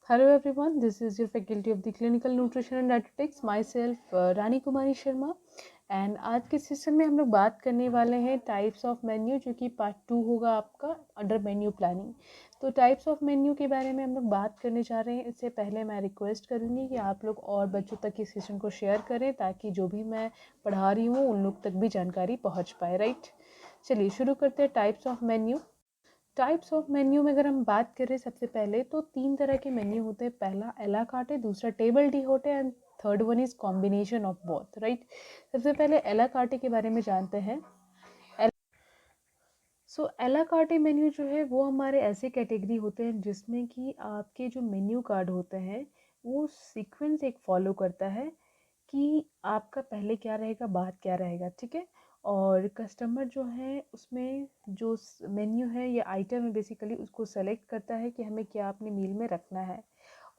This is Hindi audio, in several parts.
Hello everyone, this is your faculty of the Clinical Nutrition and Dietetics, myself Rani Kumari Sharma. And आज के सेशन में हम लोग बात करने वाले हैं टाइप्स ऑफ मेन्यू, जो कि पार्ट 2 होगा आपका अंडर मेन्यू प्लानिंग। तो टाइप्स ऑफ मेन्यू के बारे में हम लोग बात करने जा रहे हैं। इससे पहले मैं रिक्वेस्ट करूँगी कि आप लोग और बच्चों तक इस सेशन को शेयर करें, ताकि जो भी मैं पढ़ा रही हूँ उन लोग तक भी जानकारी पहुँच पाए। राइट, चलिए शुरू करते हैं types of menu. Types of menu में अगर हम बात करें, सबसे पहले तो 3 तरह के मेन्यू होते हैं। पहला एला कार्ट है, दूसरा table d'hote and third one is combination of both. Right, सबसे पहले एला कार्टे के बारे में जानते हैं। सो एला कार्टे मेन्यू जो है वो हमारे ऐसे कैटेगरी होते हैं जिसमें कि आपके जो मेन्यू कार्ड होते हैं वो सीक्वेंस एक फॉलो करता है कि आपका पहले क्या रहेगा बाद क्या रहेगा। ठीक है, और कस्टमर जो है उसमें जो मेन्यू है या आइटम है बेसिकली उसको सेलेक्ट करता है कि हमें क्या अपने मील में रखना है।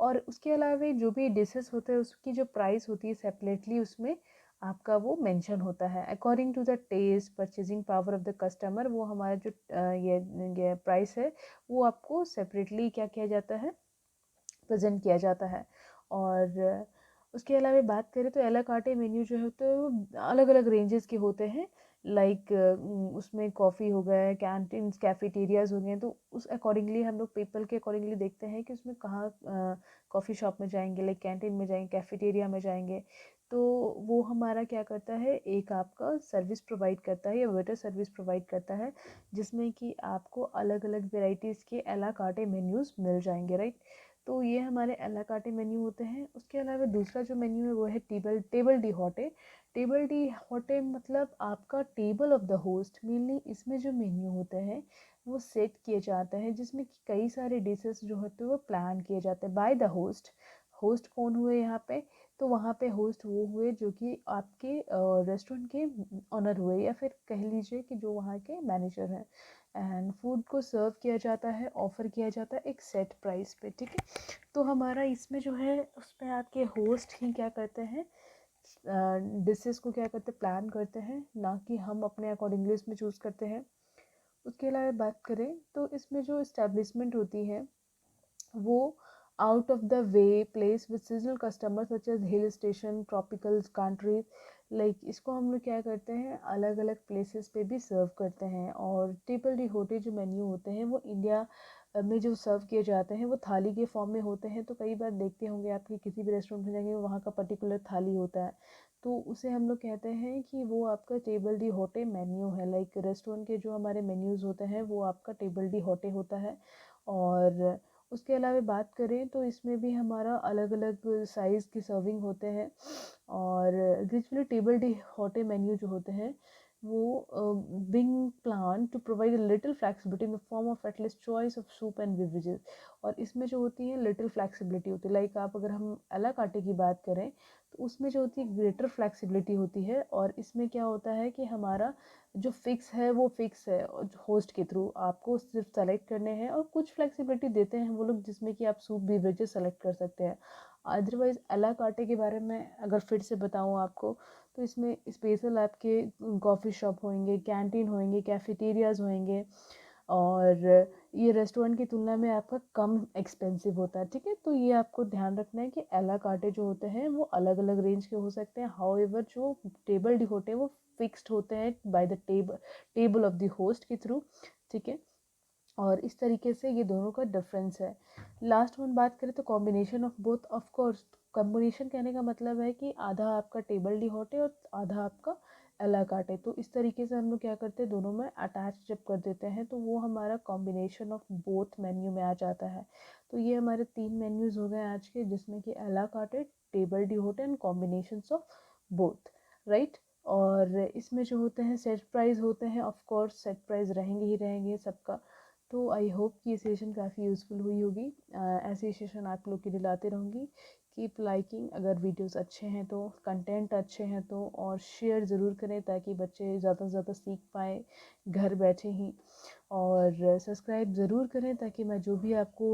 और उसके अलावा जो भी डिशेस होते हैं उसकी जो प्राइस होती है सेपरेटली उसमें आपका वो मेंशन होता है according to the taste purchasing power of the customer. वो हमारा जो ये प्राइस है वो आपको सेपरेटली क्या किया जाता है, प्रेजेंट किया जाता है। और उसके अलावा बात करें तो एला कार्टे मेन्यू जो है तो अलग अलग रेंजेस के होते हैं। लाइक उसमें कॉफ़ी हो गए, कैंटीन कैफेटेरियाज हो गए, तो उस अकॉर्डिंगली हम लोग पीपल के अकॉर्डिंगली देखते हैं कि उसमें कहाँ कॉफ़ी शॉप में जाएंगे, लाइक कैंटीन में जाएंगे, कैफेटेरिया में जाएंगे। तो वो हमारा क्या करता है, एक आपका सर्विस प्रोवाइड करता है या वेटर सर्विस प्रोवाइड करता है, जिसमें कि आपको अलग अलग वेराइटीज़ के एला कार्टे मेन्यूज़ मिल जाएंगे। राइट, तो ये हमारे एला कार्टे मेन्यू होते हैं। उसके अलावा दूसरा जो मेन्यू है वो है table table d'hote. Table d'hote मतलब आपका table of the host. Mainly इसमें जो मेन्यू होते हैं वो सेट किए जाते हैं, जिसमें कि कई सारे डिशेस जो होते हैं वो प्लान किए जाते हैं बाय द होस्ट। होस्ट कौन हुए यहाँ पे, तो वहाँ पे होस्ट वो हुए जो कि आपके रेस्टोरेंट के ऑनर हुए, या फिर कह लीजिए कि जो वहाँ के मैनेजर हैं। एंड फूड को सर्व किया जाता है, ऑफ़र किया जाता है एक सेट प्राइस पे। ठीक है, तो हमारा इसमें जो है उसमें आपके होस्ट ही क्या करते हैं, डिशेस को क्या करते हैं, प्लान करते हैं, ना कि हम अपने अकॉर्डिंगली इसमें चूज़ करते हैं। उसके अलावा बात करें तो इसमें जो इस्टेब्लिशमेंट होती है वो out of the way place with seasonal customer such as hill station tropical countries. Like इसको हम लोग क्या करते हैं, अलग अलग प्लेसेस पे भी सर्व करते हैं। और टेबल डी होटे जो मेन्यू होते हैं वो इंडिया में जो सर्व किए जाते हैं वो थाली के फॉर्म में होते हैं। तो कई बार देखते होंगे आपके किसी भी रेस्टोरेंट में जाएंगे वहाँ का पर्टिकुलर थाली होता है, तो उसे हम लोग कहते हैं कि वो आपका टेबल डी होटे मेन्यू है। लाइक रेस्टोरेंट के जो हमारे मेन्यूज़ होते हैं वो आपका टेबल डी होटे होता है। और उसके अलावा बात करें तो इसमें भी हमारा अलग अलग साइज़ की सर्विंग होते हैं। और usually table d'hote menu जो होते हैं वो being plan to provide little flexibility in the form of at least choice of soup and beverages. और इसमें जो होती है लिटिल फ्लेक्सिबिलिटी होती है। लाइक आप अगर हम अला काटे की बात करें तो उसमें जो होती है ग्रेटर फ्लेक्सिबिलिटी होती है। और इसमें क्या होता है कि हमारा जो फिक्स है वो फिक्स है, होस्ट के थ्रू आपको सिर्फ सेलेक्ट करने हैं, और कुछ फ्लेक्सिबिलिटी देते हैं वो लोग जिसमें कि आप सूप बेवरेजेस सेलेक्ट कर सकते हैं। अदरवाइज अला काटे के बारे में अगर फिर से बताऊँ आपको, तो इसमें स्पेशल आपके कॉफ़ी शॉप होंगे, कैंटीन होंगे, कैफेटेरियाज होंगे, और ये रेस्टोरेंट की तुलना में आपका कम एक्सपेंसिव होता है। ठीक है, तो ये आपको ध्यान रखना है कि एला कार्टे जो होते हैं वो अलग अलग रेंज के हो सकते हैं। हाउएवर जो टेबल डी होते हैं वो फिक्स्ड होते हैं by the table of the host के थ्रू। ठीक है, और इस तरीके से ये दोनों का डिफरेंस है। लास्ट वन बात करें तो combination of both. Of course combination कहने का मतलब है कि आधा आपका टेबल डी हॉट है और आधा आपका अला कार्ट है। तो इस तरीके से हम लोग क्या करते हैं, दोनों में अटैच जब कर देते हैं तो वो हमारा कॉम्बिनेशन ऑफ बोथ मेन्यू में आ जाता है। तो ये हमारे 3 मेन्यूज़ हो गए आज के, जिसमें कि अला कार्ट है, table D hot and combination of both. Right, और इसमें जो होते हैं सेट प्राइस होते हैं, ऑफ कोर्स सेट प्राइस रहेंगे ही रहेंगे सबका। तो आई होप कि ये सेशन काफ़ी यूज़फुल हुई होगी। ऐसे सेशन आप लोग के लिए लाते रहूँगी। कीप लाइकिंग अगर वीडियोस अच्छे हैं तो, कंटेंट अच्छे हैं तो, और शेयर ज़रूर करें ताकि बच्चे ज़्यादा से ज़्यादा सीख पाएँ घर बैठे ही। और सब्सक्राइब ज़रूर करें ताकि मैं जो भी आपको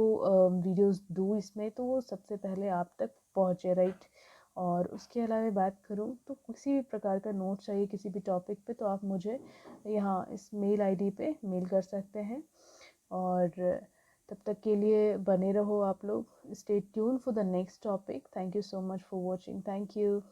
वीडियोस दूँ इसमें तो वो सबसे पहले आप तक पहुँचे। राइट, और उसके अलावा बात करूँ तो किसी भी प्रकार का नोट चाहिए किसी भी टॉपिक पे तो आप मुझे यहाँ इस मेल आईडी पे मेल कर सकते हैं। और तब तक के लिए बने रहो आप लोग। Stay tune for the next topic. Thank you so much for watching. Thank you.